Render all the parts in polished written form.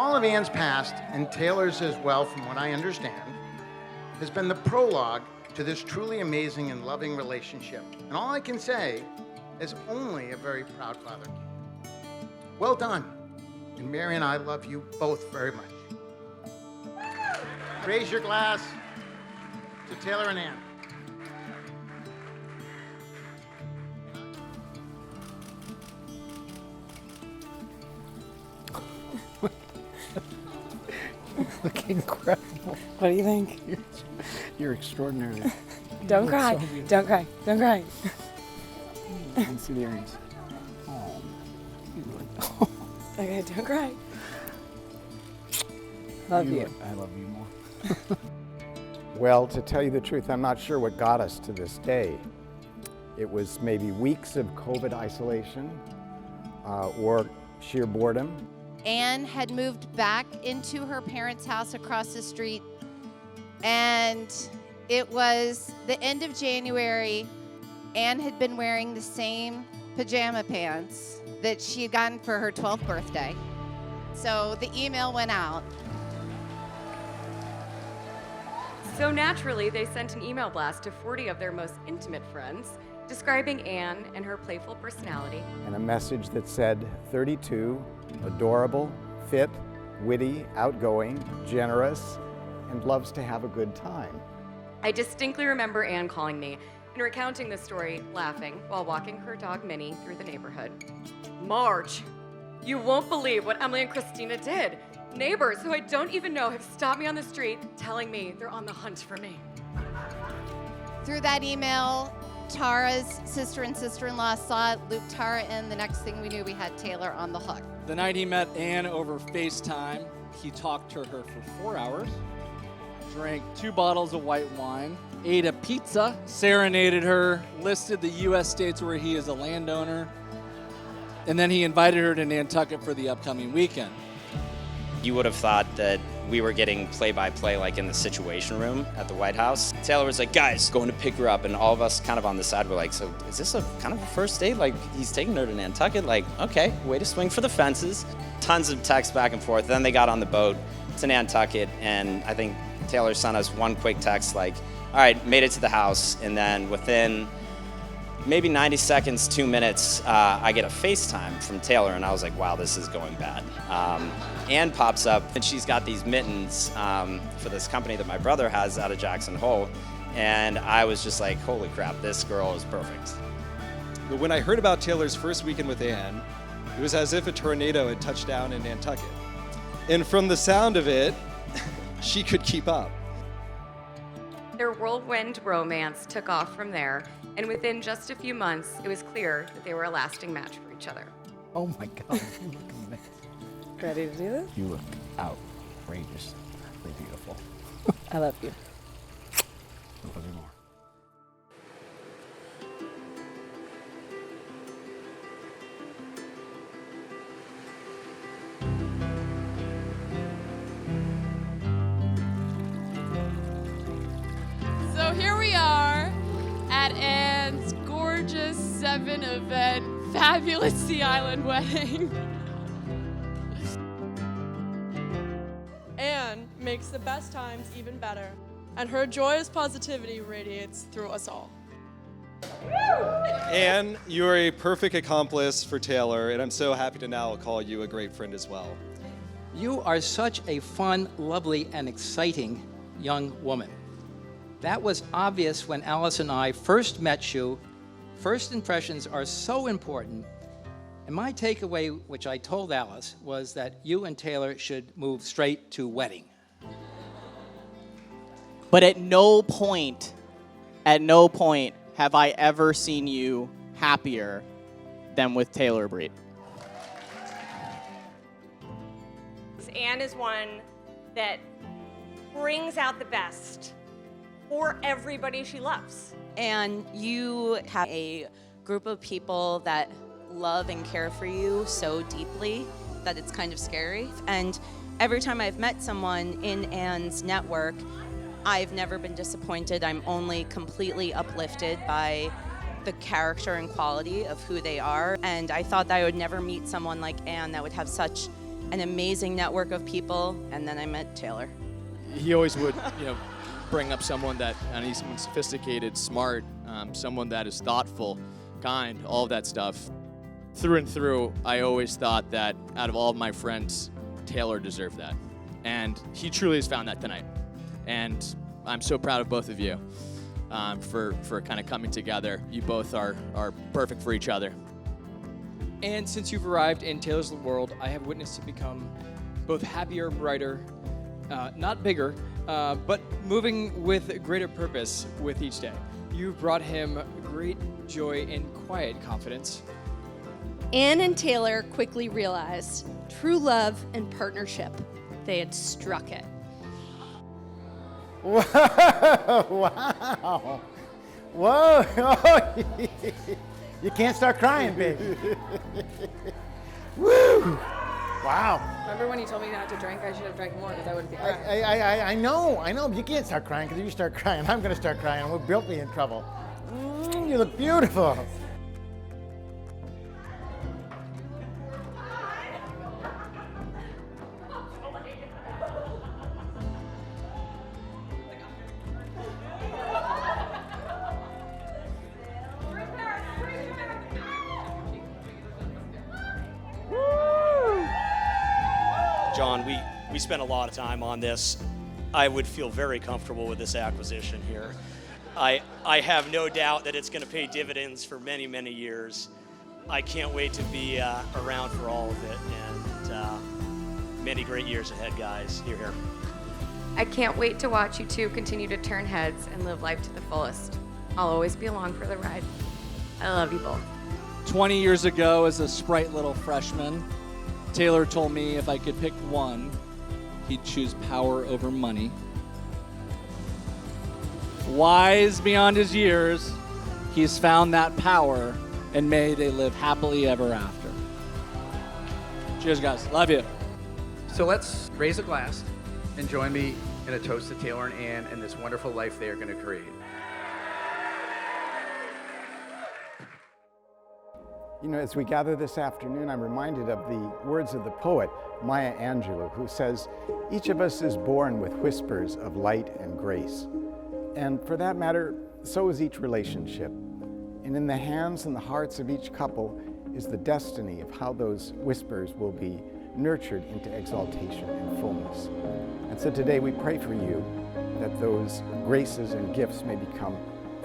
All of Anne's past, and Taylor's as well, from what I understand, has been the prologue to this truly amazing and loving relationship. And all I can say is only a very proud father can. Well done. And Mary and I love you both very much. Raise your glass to Taylor and Anne. Look incredible. What do you think? You're extraordinary. Don't cry. So beautiful. Don't cry. Don't cry. You can see the earrings. Oh, you look. Okay, don't cry. Love you. I love you more. Well, to tell you the truth, I'm not sure what got us to this day. It was maybe weeks of COVID isolation or sheer boredom. Anne had moved back into her parents' house across the street, and it was the end of January. Anne had been wearing the same pajama pants that she had gotten for her 12th birthday. So the email went out. So naturally, they sent an email blast to 40 of their most intimate friends, describing Anne and her playful personality. And a message that said 32, adorable, fit, witty, outgoing, generous, and loves to have a good time. I distinctly remember Anne calling me and recounting the story, laughing while walking her dog Minnie through the neighborhood. Marge, you won't believe what Emily and Christina did. Neighbors who I don't even know have stopped me on the street telling me they're on the hunt for me. Through that email, Tara's sister and sister-in-law saw it, looped Tara in. The next thing we knew, we had Taylor on the hook. The night he met Anne over FaceTime, he talked to her for 4 hours, drank 2 bottles of white wine, ate a pizza, serenaded her, listed the U.S. states where he is a landowner, and then he invited her to Nantucket for the upcoming weekend. You would have thought that we were getting play-by-play like in the Situation Room at the White House. Taylor was like, guys, going to pick her up, and all of us kind of on the side were like, so is this a kind of a first date? Like, he's taking her to Nantucket? Like, okay, way to swing for the fences. Tons of texts back and forth. Then they got on the boat to Nantucket, and I think Taylor sent us one quick text like, all right, made it to the house, and then within maybe 90 seconds, 2 minutes, I get a FaceTime from Taylor, and I was like, wow, this is going bad. Anne pops up, and she's got these mittens for this company that my brother has out of Jackson Hole, and I was just like, holy crap, this girl is perfect. But when I heard about Taylor's first weekend with Anne, it was as if a tornado had touched down in Nantucket. And from the sound of it, she could keep up. Their whirlwind romance took off from there, and within just a few months, it was clear that they were a lasting match for each other. Oh my God, you look amazing. Ready to do this? You look outrageously beautiful. I love you. I love you more. So here we are at Anne's gorgeous 7-event fabulous Sea Island wedding. Anne makes the best times even better, and her joyous positivity radiates through us all. Anne, you are a perfect accomplice for Taylor, and I'm so happy to now call you a great friend as well. You are such a fun, lovely, and exciting young woman. That was obvious when Alice and I first met you. First impressions are so important. And my takeaway, which I told Alice, was that you and Taylor should move straight to wedding. But at no point have I ever seen you happier than with Taylor Breed. Anne is one that brings out the best for everybody she loves. And you have a group of people that love and care for you so deeply that it's kind of scary. And every time I've met someone in Anne's network, I've never been disappointed. I'm only completely uplifted by the character and quality of who they are. And I thought that I would never meet someone like Anne that would have such an amazing network of people, and then I met Taylor. He always would, bring up someone that, and he's someone sophisticated, smart, someone that is thoughtful, kind, all of that stuff. Through and through, I always thought that out of all of my friends, Taylor deserved that. And he truly has found that tonight. And I'm so proud of both of you for kind of coming together. You both are perfect for each other. And since you've arrived in Taylor's world, I have witnessed it become both happier, brighter, not bigger, but moving with greater purpose with each day. You've brought him great joy and quiet confidence. Anne and Taylor quickly realized true love and partnership. They had struck it. Whoa! Wow! Whoa! You can't start crying, baby. Woo! Wow. Remember when you told me not to drink? I should have drank more because I wouldn't be crying. I know, but you can't start crying because if you start crying, I'm going to start crying and we'll both be in trouble. You look beautiful. John, we spent a lot of time on this. I would feel very comfortable with this acquisition here. I have no doubt that it's going to pay dividends for many, many years. I can't wait to be around for all of it, and many great years ahead, guys. Hear, hear. I can't wait to watch you two continue to turn heads and live life to the fullest. I'll always be along for the ride. I love you both. 20 years ago, as a sprite little freshman, Taylor told me if I could pick one, he'd choose power over money. Wise beyond his years, he's found that power, and may they live happily ever after. Cheers, guys. Love you. So let's raise a glass and join me in a toast to Taylor and Anne and this wonderful life they are going to create. You know, as we gather this afternoon, I'm reminded of the words of the poet Maya Angelou, who says, "Each of us is born with whispers of light and grace." And for that matter, so is each relationship. And in the hands and the hearts of each couple is the destiny of how those whispers will be nurtured into exaltation and fullness. And so today we pray for you that those graces and gifts may become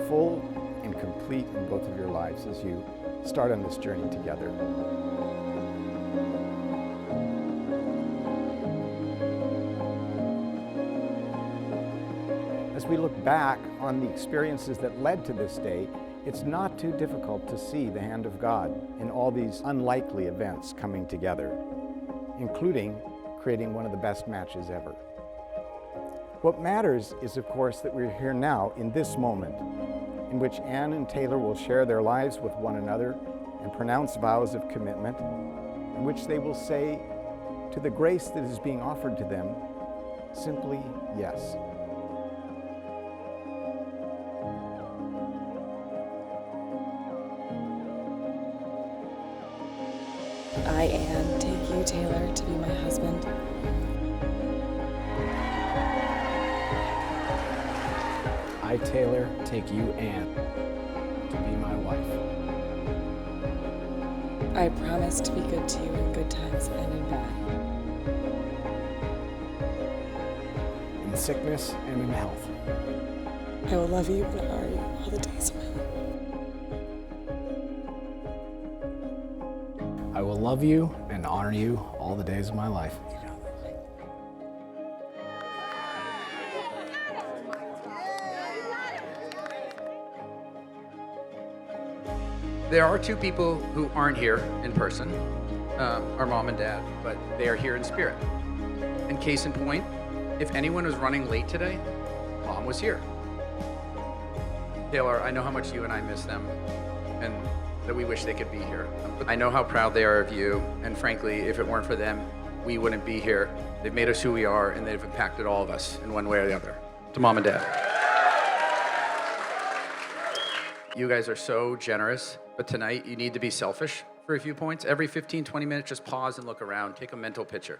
full and complete in both of your lives as you start on this journey together. As we look back on the experiences that led to this day, it's not too difficult to see the hand of God in all these unlikely events coming together, including creating one of the best matches ever. What matters is, of course, that we're here now in this moment, in which Anne and Taylor will share their lives with one another and pronounce vows of commitment, in which they will say to the grace that is being offered to them, simply yes. I, Anne, take you, Taylor, to be my husband. I, Taylor, take you, Anne, to be my wife. I promise to be good to you in good times and in bad. In sickness and in health. I will love you and honor you all the days of my life. I will love you and honor you all the days of my life. There are two people who aren't here in person, our mom and dad, but they are here in spirit. And case in point, if anyone was running late today, Mom was here. Taylor, I know how much you and I miss them, and that we wish they could be here. I know how proud they are of you, and frankly, if it weren't for them, we wouldn't be here. They've made us who we are, and they've impacted all of us in one way or the other. To Mom and Dad. You guys are so generous, but tonight you need to be selfish for a few points. Every 15, 20 minutes, just pause and look around. Take a mental picture.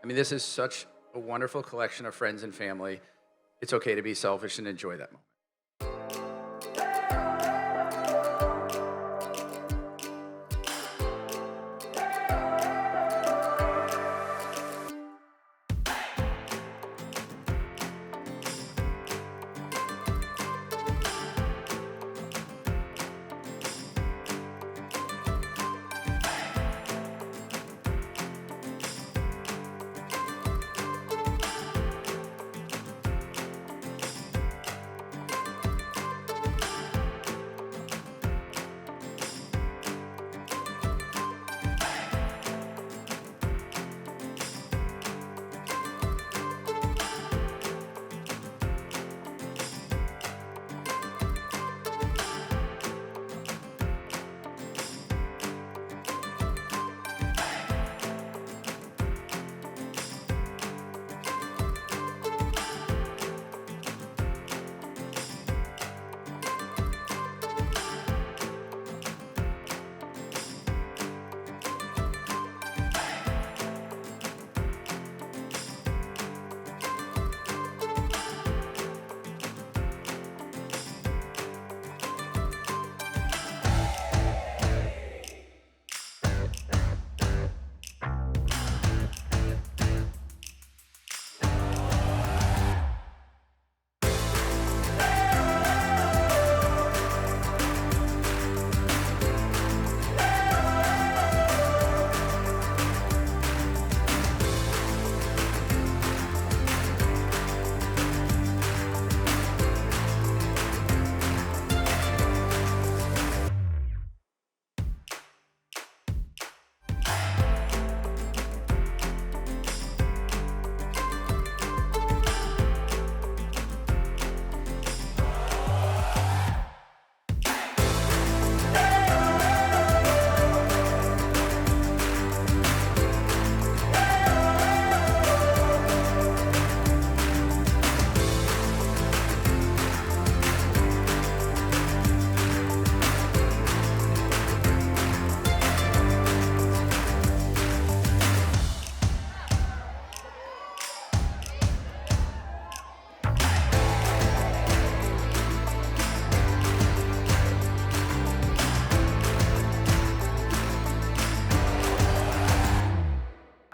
I mean, this is such a wonderful collection of friends and family. It's okay to be selfish and enjoy that moment.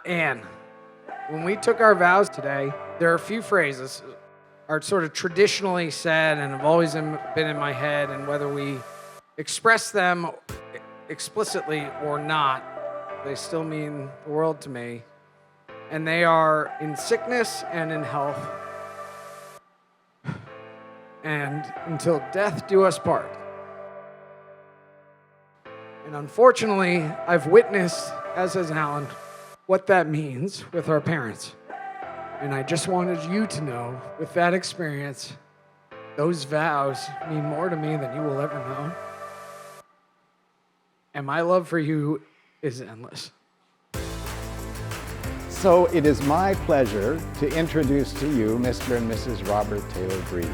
Anne, when we took our vows today, there are a few phrases are sort of traditionally said and have always been in my head, and whether we express them explicitly or not, they still mean the world to me. And they are in sickness and in health, and until death do us part. And unfortunately, I've witnessed, as has Alan, what that means with our parents. And I just wanted you to know, with that experience, those vows mean more to me than you will ever know. And my love for you is endless. So it is my pleasure to introduce to you Mr. and Mrs. Robert Taylor Breed.